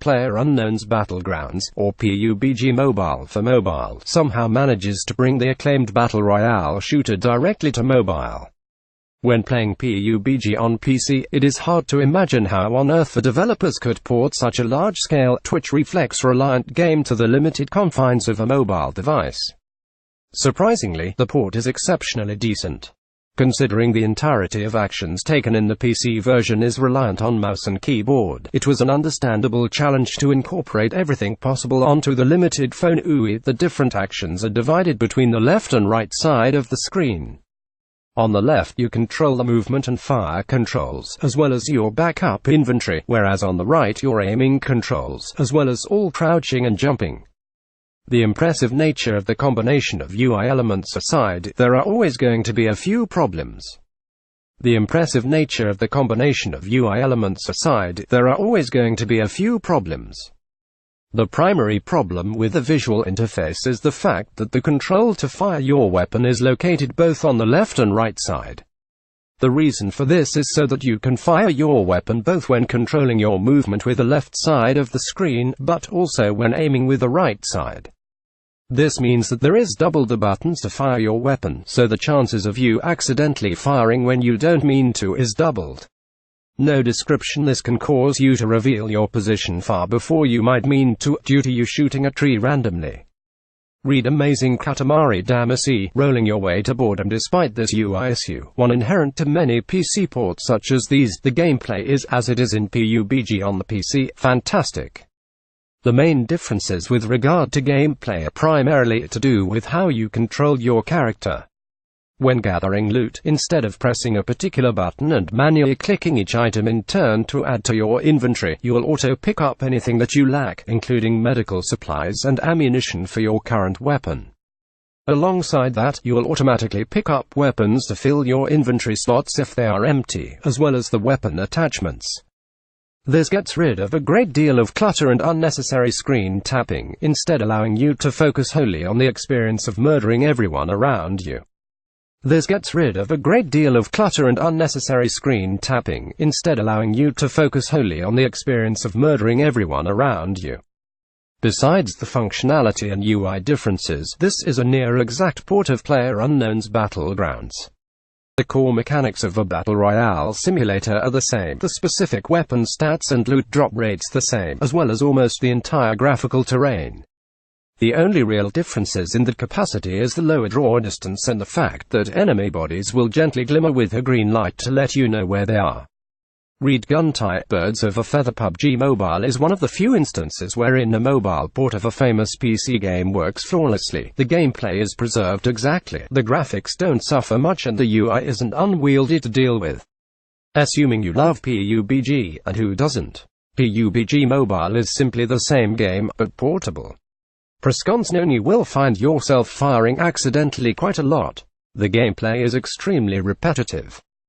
PlayerUnknown's Battlegrounds, or PUBG Mobile for mobile, somehow manages to bring the acclaimed battle royale shooter directly to mobile. When playing PUBG on PC, it is hard to imagine how on earth the developers could port such a large-scale, twitch-reflex-reliant game to the limited confines of a mobile device. Surprisingly, the port is exceptionally decent. Considering the entirety of actions taken in the PC version is reliant on mouse and keyboard, it was an understandable challenge to incorporate everything possible onto the limited phone UI. The different actions are divided between the left and right side of the screen. On the left you control the movement and fire controls, as well as your backup inventory, whereas on the right your aiming controls, as well as all crouching and jumping. The impressive nature of the combination of UI elements aside, there are always going to be a few problems. The impressive nature of the combination of UI elements aside, there are always going to be a few problems. The primary problem with the visual interface is the fact that the control to fire your weapon is located both on the left and right side. The reason for this is so that you can fire your weapon both when controlling your movement with the left side of the screen, but also when aiming with the right side. This means that there is double the buttons to fire your weapon, so the chances of you accidentally firing when you don't mean to is doubled. No description. This can cause you to reveal your position far before you might mean to, due to you shooting a tree randomly. Read Amazing Katamari Damacy, rolling your way to boredom. Despite this UI issue, one inherent to many PC ports such as these, the gameplay is, as it is in PUBG on the PC, fantastic. The main differences with regard to gameplay are primarily to do with how you control your character. When gathering loot, instead of pressing a particular button and manually clicking each item in turn to add to your inventory, you will auto-pick up anything that you lack, including medical supplies and ammunition for your current weapon. Alongside that, you will automatically pick up weapons to fill your inventory slots if they are empty, as well as the weapon attachments. This gets rid of a great deal of clutter and unnecessary screen tapping, instead allowing you to focus wholly on the experience of murdering everyone around you. This gets rid of a great deal of clutter and unnecessary screen tapping, instead allowing you to focus wholly on the experience of murdering everyone around you. Besides the functionality and UI differences, this is a near-exact port of PlayerUnknown's Battlegrounds. The core mechanics of a battle royale simulator are the same, the specific weapon stats and loot drop rates the same, as well as almost the entire graphical terrain. The only real differences in the capacity is the lower draw distance and the fact that enemy bodies will gently glimmer with a green light to let you know where they are. Read Gun-type Birds of a Feather. PUBG Mobile is one of the few instances wherein a mobile port of a famous PC game works flawlessly. The gameplay is preserved exactly, the graphics don't suffer much, and the UI isn't unwieldy to deal with. Assuming you love PUBG, and who doesn't? PUBG Mobile is simply the same game, but portable. Prescons known, you will find yourself firing accidentally quite a lot. The gameplay is extremely repetitive.